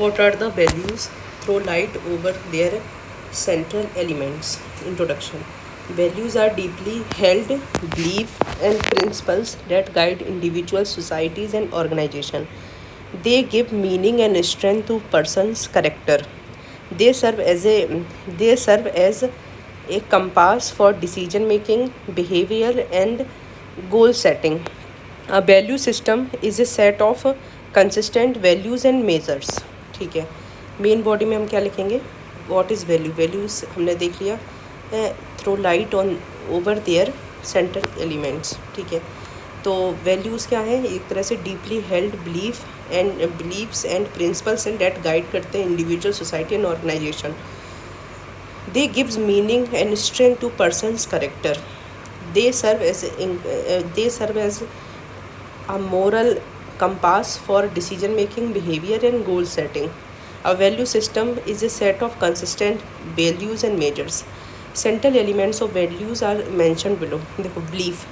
What are the values? Throw light over their central elements. Introduction. Values are deeply held beliefs and principles that guide individuals, societies, and organizations. They give meaning and strength to person's character. They serve as a they serve as a compass for decision making, behavior, and goal setting. A value system is a set of consistent values and measures. ठीक है, main body में हम क्या लिखेंगे? What is value? Values हमने देख लिया. Throw light on over there central elements. ठीक है, तो वैल्यूज़ क्या है? एक तरह से deeply held beliefs and principles and that guide करते हैं individual, society and organisation. They gives meaning and strength to person's character. They serve as a moral compass for decision making, behavior, and goal setting. A value system is a set of consistent values and measures. Central elements of values are mentioned below. देखो, belief.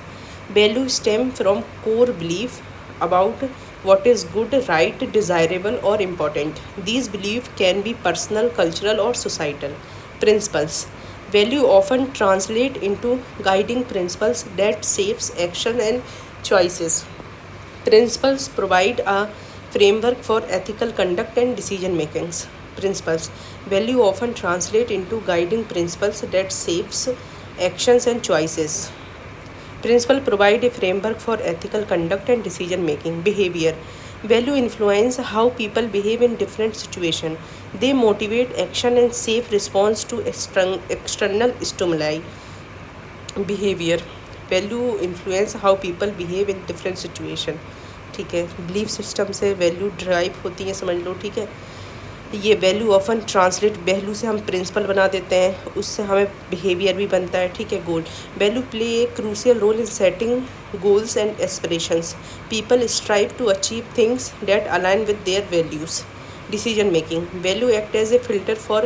Values stem from core belief about what is good, right, desirable, or important. These beliefs can be personal, cultural, or societal. Principles. Value often translate into guiding principles that shapes action and choices. Principles provide a framework for ethical conduct and decision makings. Principles. Value often translate into guiding principles that shapes actions and choices. Principles provide a framework for ethical conduct and decision making. Behavior. Value influence how people behave in different situations. They motivate action and safe response to external stimuli. Behavior. Value influence how people behave in different situation. ठीक है, belief system से value drive होती है, समझ लो. ठीक है, ये value often translate, value से हम प्रिंसिपल बना देते हैं, उससे हमें बिहेवियर भी बनता है. ठीक है, goal. Value play a crucial role in setting goals and aspirations. People strive to achieve things that align with their values. Decision making. Value act as a filter for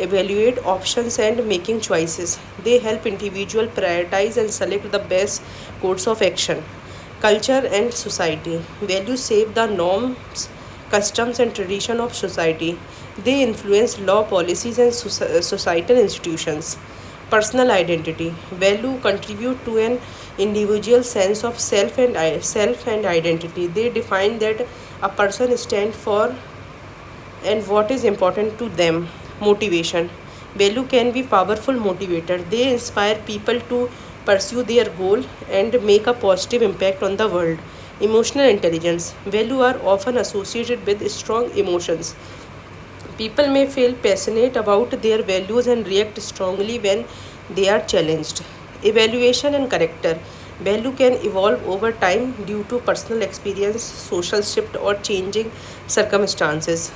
evaluate options and making choices. They help individual prioritize and select the best course of action. Culture and society. Values shape the norms, customs and tradition of society. They influence law, policies and societal institutions. Personal identity. Value contribute to an individual sense of self and identity. They define that a person stands for and what is important to them. Motivation. Value can be powerful motivator. They inspire people to pursue their goal and make a positive impact on the world. Emotional intelligence. Value are often associated with strong emotions. People may feel passionate about their values and react strongly when they are challenged. Evaluation and character. Value can evolve over time due to personal experience, social shift, or changing circumstances.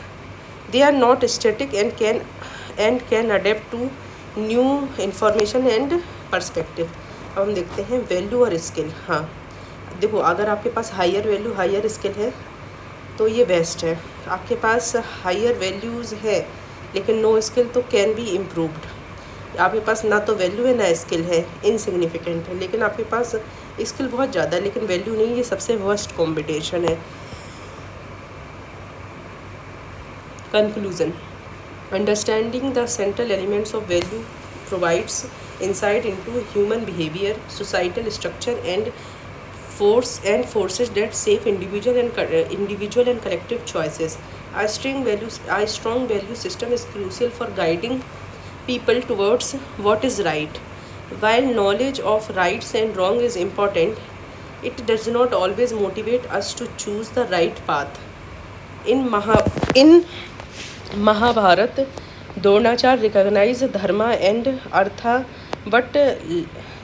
They are not static and can adapt to new information and perspective. अब हम देखते हैं value और skill. हाँ, देखो, अगर आपके पास higher value higher skill है तो ये बेस्ट है. आपके पास हायर वैल्यूज़ है लेकिन नो स्किल तो कैन बी इम्प्रूव्ड. आपके पास ना तो वैल्यू है ना स्किल है, इनसिग्निफिकेंट है. लेकिन आपके पास स्किल बहुत ज़्यादा है लेकिन वैल्यू नहीं, ये सबसे वर्स्ट कॉम्बिनेशन है. Conclusion. Understanding the central elements of value provides insight into human behavior, societal structure, and forces that shape individual and collective choices. A strong value system is crucial for guiding people towards what is right. While knowledge of rights and wrong is important, it does not always motivate us to choose the right path. In Mahabharata, Dronacharya recognized dharma and artha but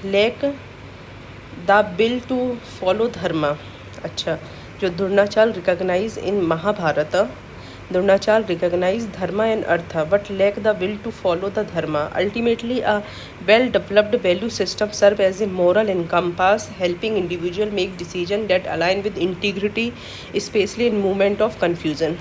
lack the will to follow dharma. अच्छा, जो Dronacharya recognise in Mahabharata, Dronacharya recognise dharma and artha but lack the will to follow the dharma. Ultimately a well developed value system serve as a moral and compass helping individual make decision that align with integrity, specially in movement of confusion.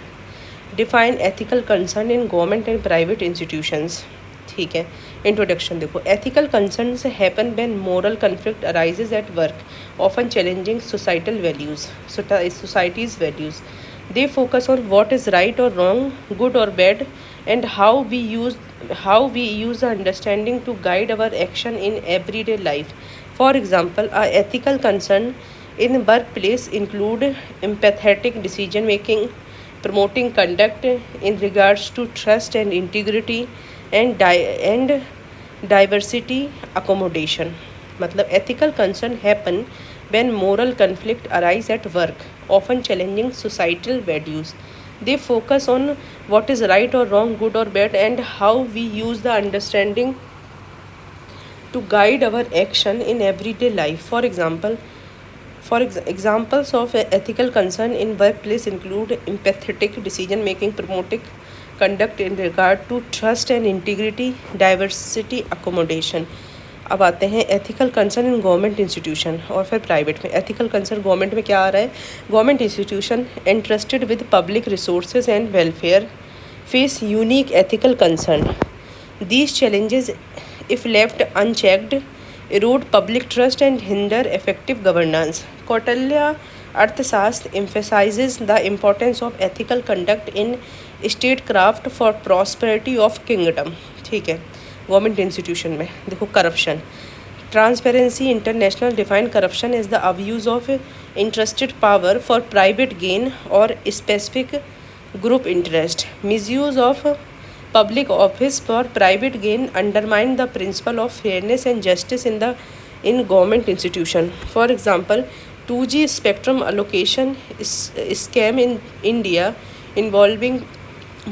Define ethical concern in government and private institutions. ठीक है, introduction देखो. Ethical concerns happen when moral conflict arises at work, often challenging societal values, societies values. They focus on what is right or wrong, good or bad, and how we use the understanding to guide our action in everyday life. For example, a ethical concern in workplace include empathetic decision making, promoting conduct in regards to trust and integrity, and diversity accommodation. मतलब ethical concern happen when moral conflict arise at work, often challenging societal values. They focus on what is right or wrong, good or bad, and how we use the understanding to guide our action in everyday life. Examples of ethical concern in workplace include empathetic decision making, promoting conduct in regard to trust and integrity, diversity accommodation. अब आते हैं ethical concern in government institution और फिर private में. Ethical concern government में क्या आ रहा है? Government institution entrusted with public resources and welfare face unique ethical concern. These challenges, if left unchecked, erode public trust and hinder effective governance. Kautilya Arthashastra emphasizes the importance of ethical conduct in statecraft for prosperity of kingdom. ठीक है. Government institution में देखो corruption. Transparency international define corruption is the abuse of interested power for private gain और specific group interest. Misuse of public office for private gain undermine the principle of fairness and justice in government institution. For example, 2G spectrum allocation scam in India involving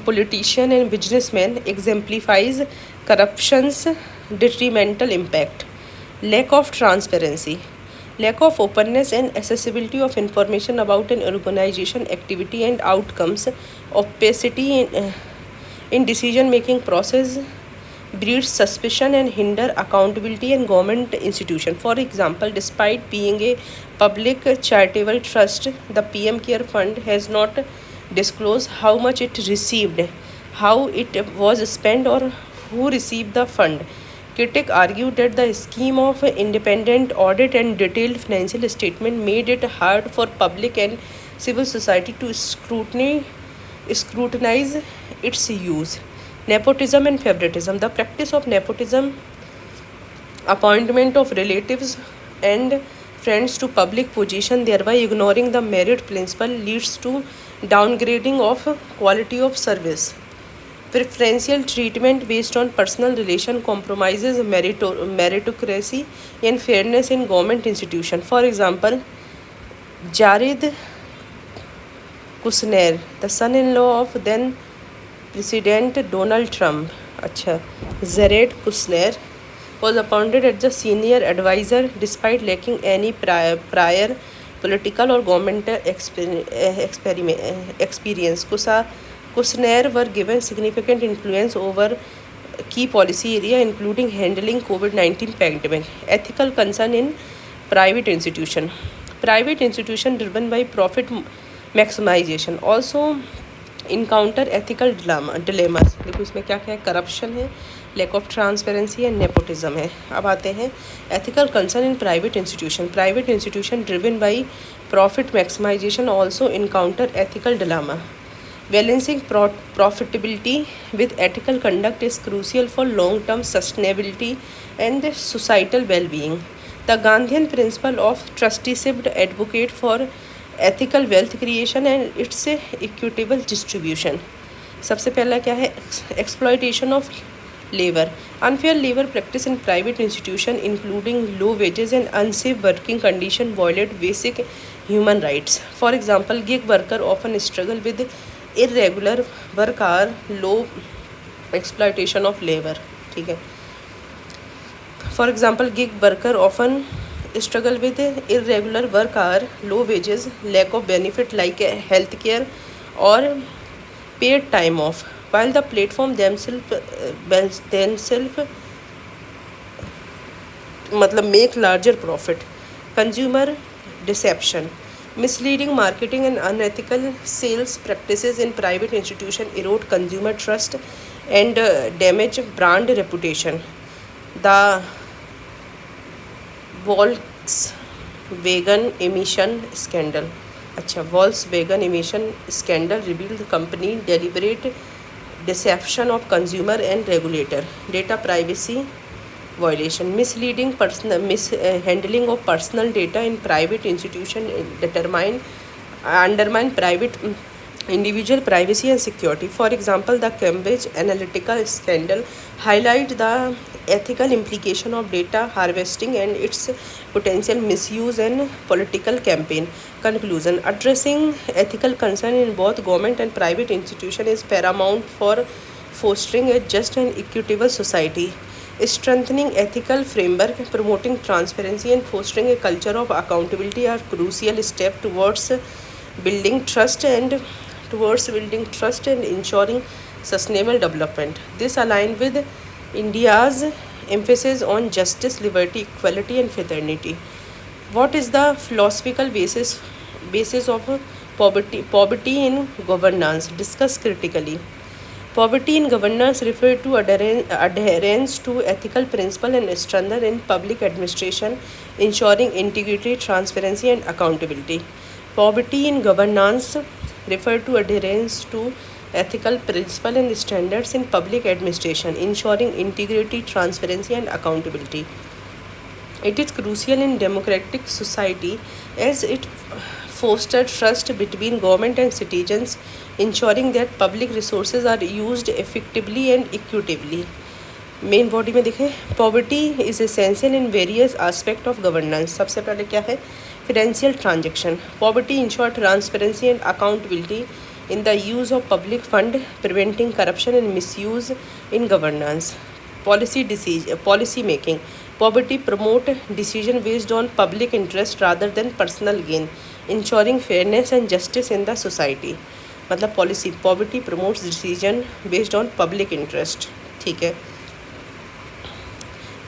politician and businessmen exemplifies corruption's detrimental impact. Lack of transparency. Lack of openness and accessibility of information about an organization activity and outcomes. Opacity in decision making process breeds suspicion and hinder accountability in government institution. For example, despite being a public charitable trust, the PM Care Fund has not disclosed how much it received, how it was spent, or who received the fund. Critics argued that the scheme of independent audit and detailed financial statement made it hard for public and civil society to scrutinize its use. Nepotism and favoritism. The practice of nepotism, appointment of relatives and friends to public position, thereby ignoring the merit principle, leads to downgrading of quality of service. Preferential treatment based on personal relation compromises meritocracy and fairness in government institution. For example, Jared Kushner, the son-in-law of then President Donald Trump, Jared Kushner, was appointed as the senior advisor despite lacking any prior political or governmental experience. Kushner were given significant influence over key policy area including handling COVID-19 pandemic. Ethical concern in private institution. Private institution driven by profit maximization also encounter ethical dilemmas. देखो इसमें क्या क्या है? Corruption है, lack of transparency and nepotism है. अब आते हैं ethical concern in private institution. Private institution driven by profit maximisation also encounter ethical dilemma. Balancing profitability with ethical conduct is crucial for long-term sustainability and societal well-being. The Gandhian principle of trusteeship advocate for ethical wealth creation and its equitable distribution. सबसे पहला क्या है? Exploitation of labor. Unfair labor practice in private institution including low wages and unsafe working condition violate basic human rights. For example, gig worker often struggle with irregular work hour, low exploitation of labor. ठीक है. For example, gig worker often struggle with irregular work hour, low wages, lack of benefit like health care or paid time off, while the platform themselves मतलब make larger profit. Consumer deception. Misleading marketing and unethical sales practices in private institution erode consumer trust and damage brand reputation. The Volkswagen emission scandal. अच्छा, Volkswagen emission scandal revealed company deliberate deception of consumer and regulator, data privacy violation, misleading personal mishandling of personal data in private institution determine undermine private individual privacy and security. For example, the Cambridge Analytica scandal highlight the ethical implication of data harvesting and its potential misuse and political campaign. Conclusion: addressing ethical concern in both government and private institution is paramount for fostering a just and equitable society. Strengthening ethical framework, promoting transparency, and fostering a culture of accountability are crucial steps building trust and building trust and ensuring sustainable development. This aligns with India's emphasis on justice, liberty, equality, and fraternity. What is the philosophical basis of poverty in governance? Discuss critically. Poverty in governance refers to adherence to ethical principles and standards in public administration, ensuring integrity, transparency, and accountability. Poverty in governance refers to adherence to ethical principles and standards in public administration, ensuring integrity, transparency, and accountability. It is crucial in democratic society as it fosters trust between government and citizens, ensuring that public resources are used effectively and equitably. Main body में देखें, poverty is essential in various aspect of governance. सबसे पहले क्या है? Financial transaction. Poverty ensure transparency and accountability in the use of public fund, preventing corruption and misuse in governance. Policy making. Poverty promote decision based on public interest rather than personal gain, ensuring fairness and justice in the society. मतलब policy, poverty promotes decision based on public interest. ठीक है.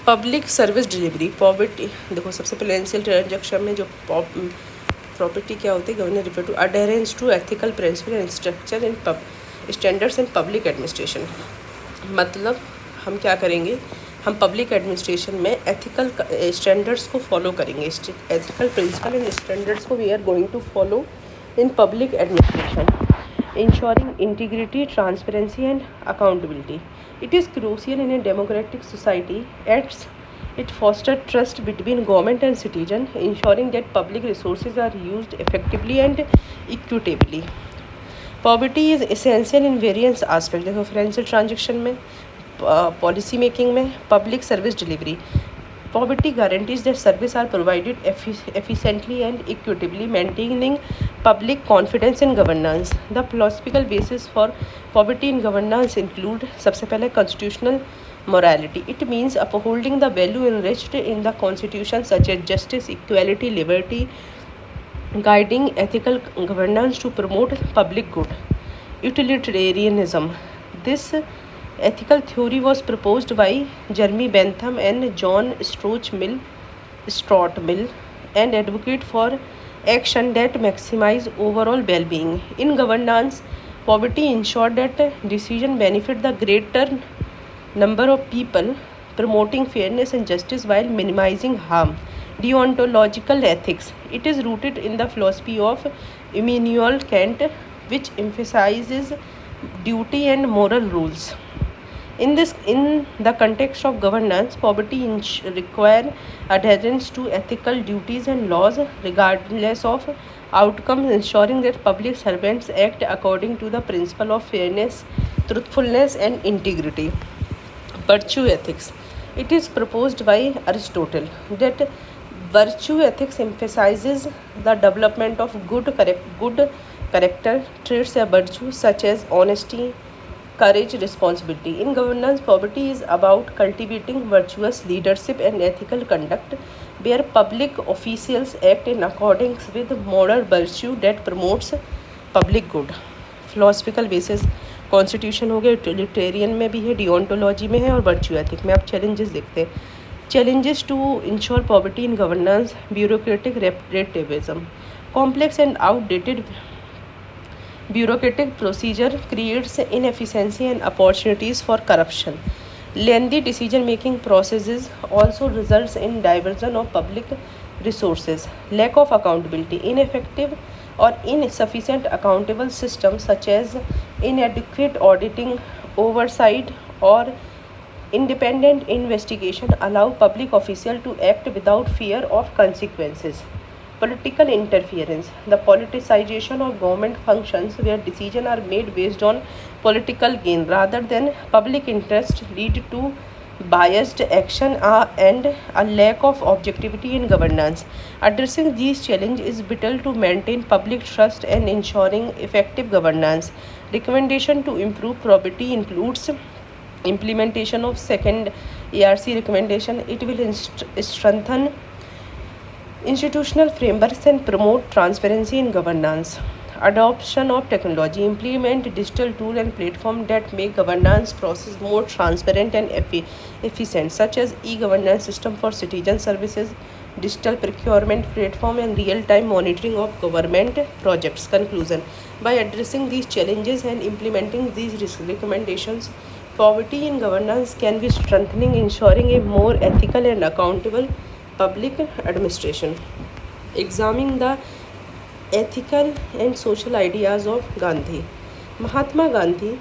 Public service delivery. Poverty देखो, सबसे पहले financial transaction में जो property क्या होती है? Governor refer to adherence to ethical principle and structure in standards in public administration. मतलब हम क्या करेंगे? हम पब्लिक एडमिनिस्ट्रेशन में एथिकल स्टैंडर्ड्स को फॉलो करेंगे. एथिकल प्रिंसिपल एंड स्टैंडर्ड्स को we are going to follow in public administration, ensuring integrity, transparency, and accountability. It is crucial in a democratic society as it fosters trust between government and citizen, ensuring that public resources are used effectively and equitably. Poverty is essential in various aspects. देखो, financial transaction में, policy making में, public service delivery. Poverty guarantees that services are provided efficiently and equitably, maintaining public confidence in governance. The philosophical basis for poverty in governance include, सबसे पहले, constitutional morality. It means upholding the value enriched in the constitution such as justice, equality, liberty, guiding ethical governance to promote public good. Utilitarianism. This ethical theory was proposed by Jeremy Bentham and John Stuart Mill and advocate for action that maximize overall well-being. In governance, poverty ensures that decision benefit the greater number of people, promoting fairness and justice while minimizing harm. Deontological ethics. It is rooted in the philosophy of Immanuel Kant, which emphasizes duty and moral rules. In the context of governance, poverty require adherence to ethical duties and laws regardless of outcomes, ensuring that public servants act according to the principle of fairness, truthfulness, and integrity. Virtue ethics. It is proposed by Aristotle that virtue ethics emphasizes the development of good character traits of virtue such as honesty, courage, responsibility. In governance, poverty is about cultivating virtuous leadership and ethical conduct, where public officials act in accordance with moral virtue that promotes public good. Philosophical basis. Constitution हो गया, utilitarian में भी है, डिओंटोलॉजी में है, और virtue ethic में. आप चैलेंजेस देखते हैं. Challenges to ensure poverty in governance: bureaucratic relativism. Complex and outdated bureaucratic procedure creates inefficiency and opportunities for corruption. Lengthy decision-making processes also results in diversion of public resources. Lack of accountability. Ineffective or insufficient accountable systems such as inadequate auditing, oversight, or independent investigation allow public officials to act without fear of consequences. Political interference. The politicization of government functions where decisions are made based on political gain rather than public interest lead to biased action and a lack of objectivity in governance. Addressing these challenges is vital to maintain public trust and ensuring effective governance. Recommendation to improve probity includes implementation of second ARC recommendation. It will strengthen institutional frameworks and promote transparency in governance. Adoption of technology. Implement digital tools and platforms that make governance process more transparent and efficient, such as e-governance system for citizen services, digital procurement platform, and real-time monitoring of government projects. Conclusion. By addressing these challenges and implementing these recommendations, poverty in governance can be strengthening, ensuring a more ethical and accountable public administration. Examining the ethical and social ideas of Gandhi. Mahatma Gandhi's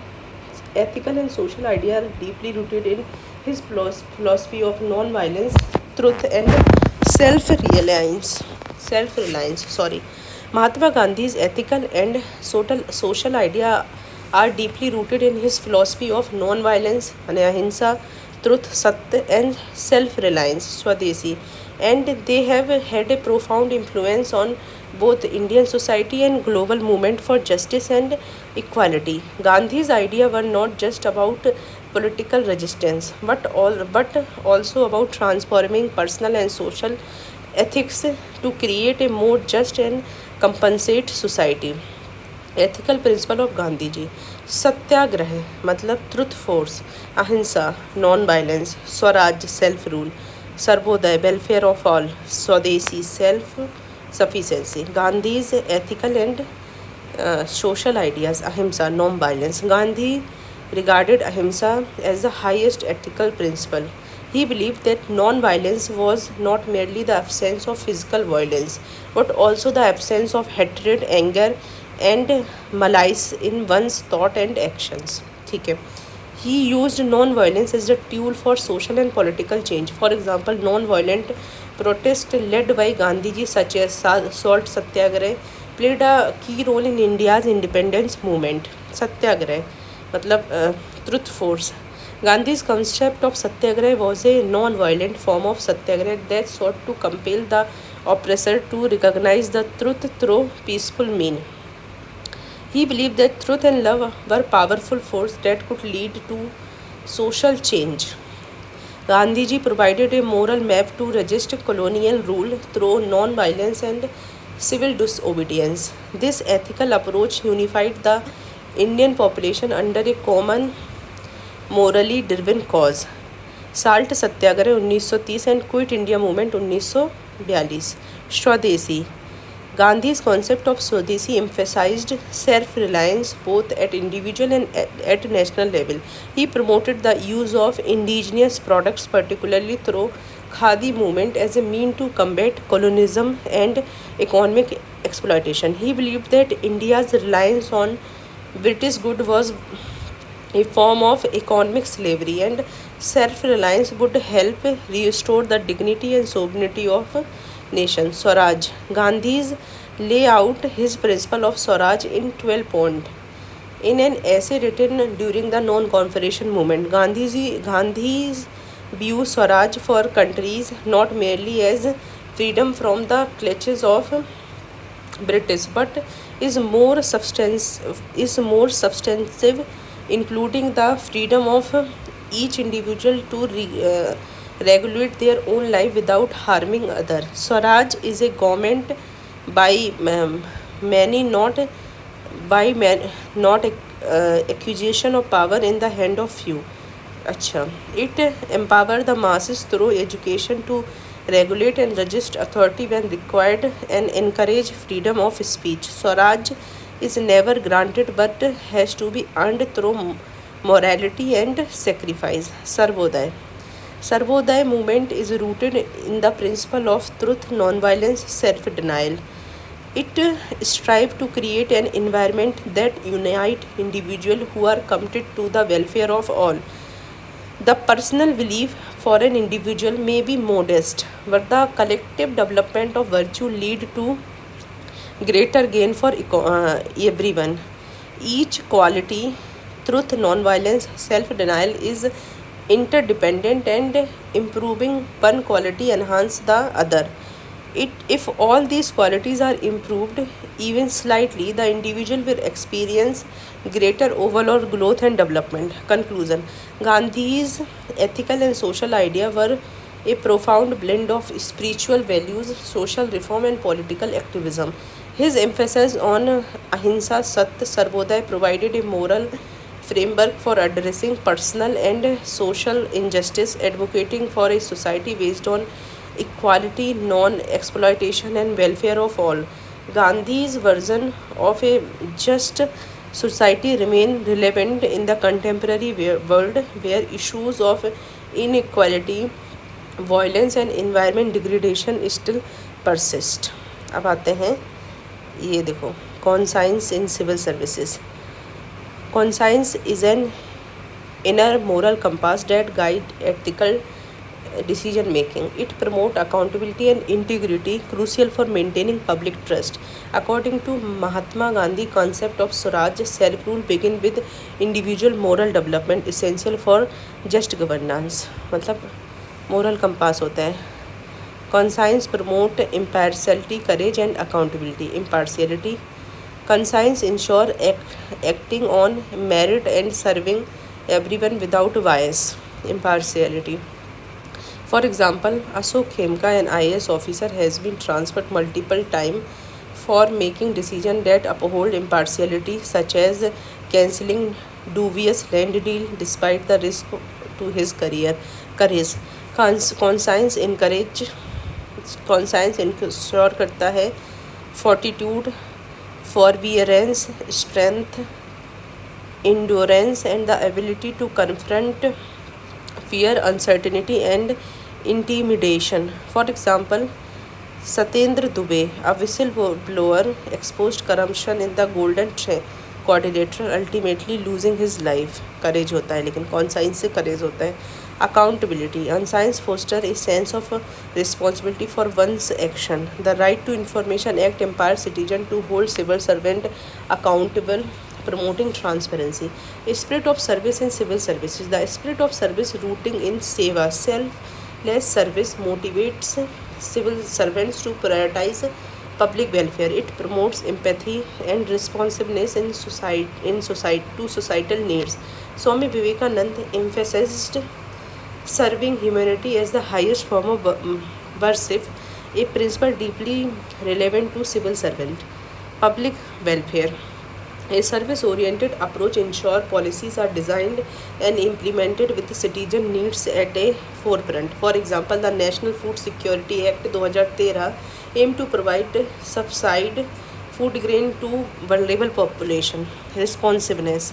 ethical and social ideas are deeply rooted in his philosophy of non-violence, truth, and self-reliance. Self-reliance. Sorry. Mahatma Gandhi's ethical and social ideas are deeply rooted in his philosophy of non-violence, ahimsa, truth, satya, and self-reliance, Swadeshi, and they have had a profound influence on both Indian society and global movement for justice and equality. Gandhi's ideas were not just about political resistance, but also about transforming personal and social ethics to create a more just and compensate society. Ethical principle of Gandhi ji. Satyagraha मतलब truth force, ahimsa non violence, swaraj self rule, sarvodaya welfare of all, swadeshi self sufficiency. Gandhi's ethical and social ideas. Ahimsa, non-violence. Gandhi regarded ahimsa as the highest ethical principle. He believed that non-violence was not merely the absence of physical violence, but also the absence of hatred, anger, and malice in one's thought and actions. ठीक है. He used non-violence as a tool for social and political change. For example, non-violent protests led by Gandhiji, such as Salt Satyagrah, played a key role in India's independence movement. Satyagrah, matlab truth force. Gandhi's concept of Satyagrah was a non-violent form of Satyagrah that sought to compel the oppressor to recognize the truth through peaceful means. He believed that truth and love were powerful forces that could lead to social change. Gandhiji provided a moral map to resist colonial rule through non-violence and civil disobedience. This ethical approach unified the Indian population under a common morally driven cause. Salt Satyagrah 1930 and Quit India Movement 1942. Swadeshi. Gandhi's concept of Swadeshi emphasized self-reliance both at individual and at national level. He promoted the use of indigenous products, particularly through Khadi movement, as a means to combat colonialism and economic exploitation. He believed that India's reliance on British goods was a form of economic slavery, and self-reliance would help restore the dignity and sovereignty of nation. Swaraj. Gandhi's lay out his principle of Swaraj in 12 points. In an essay written during the non-cooperation movement, Gandhi's view Swaraj for countries not merely as freedom from the clutches of British, but is more substantive, including the freedom of each individual to regulate their own life without harming others. Swaraj is a government by many, not accusation of power in the hand of few. अच्छा, it empower the masses through education to regulate and resist authority when required and encourage freedom of speech. Swaraj is never granted but has to be earned through morality and sacrifice. Sarvodaya. Sarvodaya movement is rooted in the principle of truth, non-violence, self-denial. It strives to create an environment that unites individuals who are committed to the welfare of all. The personal belief for an individual may be modest, but the collective development of virtue lead to greater gain for everyone. Each quality, truth, nonviolence, self-denial, is interdependent, and improving one quality enhance the other. If all these qualities are improved even slightly, the individual will experience greater overall growth and development. Conclusion. Gandhi's ethical and social idea were a profound blend of spiritual values, social reform, and political activism. His emphasis on ahimsa, Satya, Sarvodaya provided a moral framework for addressing personal and social injustice, advocating for a society based on equality, non exploitation, and welfare of all. Gandhi's version of a just society remain relevant in the contemporary world, where issues of inequality, violence, and environment degradation still persist. अब आते हैं, ये देखो, conscience in civil services. Conscience is an inner moral compass that guide ethical decision making. It promotes accountability and integrity, crucial for maintaining public trust. According to Mahatma Gandhi, concept of Swaraj, self-rule begin with individual moral development, essential for just governance. मतलब moral compass होता है. Conscience promote impartiality, courage, and accountability. Impartiality. Conscience ensure acting on merit and serving everyone without bias. Impartiality. For example, Ashok Khemka, an IAS officer, has been transferred multiple times for making decisions that uphold impartiality, such as cancelling dubious land deal despite the risk to his career. Courage. Conscience encourage conscience ensure करता है fortitude, forbearance, strength, endurance, and the ability to confront fear, uncertainty, and intimidation. For example, Satyendra Dubey, a whistleblower, exposed corruption in the Golden Quadrilateral, ultimately losing his life. Courage होता है, लेकिन conscience से courage होता है. Accountability. Conscience foster a sense of responsibility for one's action. The Right to Information Act empowers citizens to hold civil servant accountable, promoting transparency. A spirit of service in civil services. The spirit of service rooting in seva, selfless service, motivates civil servants to prioritize public welfare. It promotes empathy and responsiveness in society to societal needs. Swami Vivekananda emphasized serving humanity as the highest form of worship, a principle deeply relevant to civil servant. Public welfare. A service-oriented approach ensures policies are designed and implemented with the citizen needs at a forefront. For example, the National Food Security Act 2013 aimed to provide subsidized food grain to vulnerable population. Responsiveness.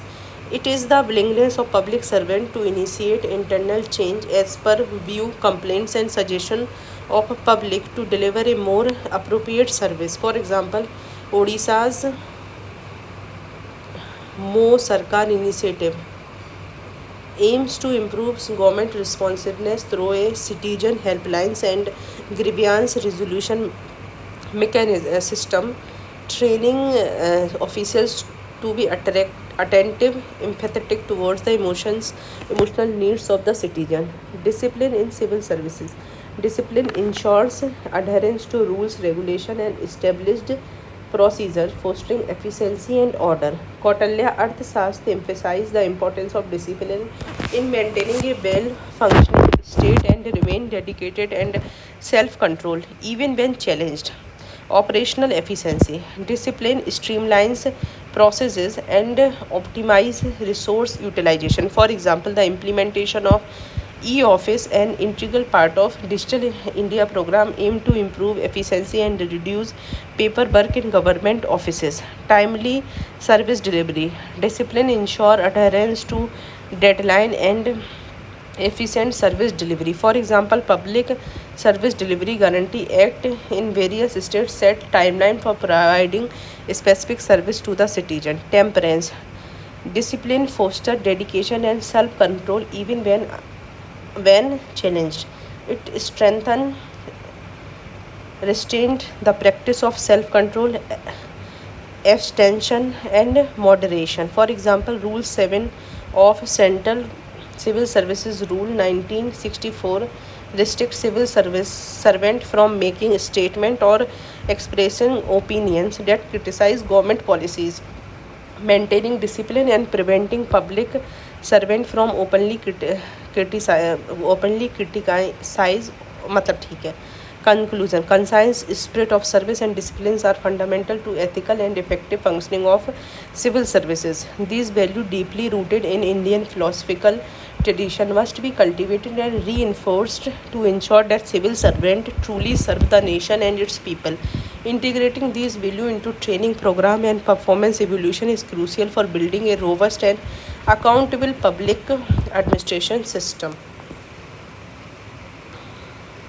It is the willingness of public servant to initiate internal change as per view, complaints, and suggestion of public to deliver a more appropriate service. For example, Odisha's Mo Sarkar initiative aims to improve government responsiveness through a citizen helplines and grievance resolution mechanism system, training officials to be attentive, empathetic towards the emotional needs of the citizen. Discipline in civil services. Discipline ensures adherence to rules, regulation, and established procedures, fostering efficiency and order. Kautilya Arthashastra emphasizes the importance of discipline in maintaining a well-functioning state and remain dedicated and self-controlled even when challenged. Operational efficiency. Discipline streamlines processes and optimize resource utilization. For example, the implementation of e-office, an integral part of Digital India program, aimed to improve efficiency and reduce paperwork in government offices. Timely service delivery. Discipline ensure adherence to deadline and efficient service delivery. For example, Public Service Delivery Guarantee Act in various states set timeline for providing specific service to the citizen. Temperance, discipline foster dedication and self-control even when challenged. It strengthens restraint, the practice of self-control, abstention and moderation. For example, Rule 7 of Central Civil Services Rule 1964 restricts civil service servant from making statement or expressing opinions that criticize government policies, maintaining discipline and preventing public servant from openly criticize मतलब ठीक है. Conclusion: conscience, spirit of service and disciplines are fundamental to ethical and effective functioning of civil services. These values, deeply rooted in Indian philosophical tradition, must be cultivated and reinforced to ensure that civil servants truly serve the nation and its people. Integrating these values into training program and performance evolution is crucial for building a robust and accountable public administration system.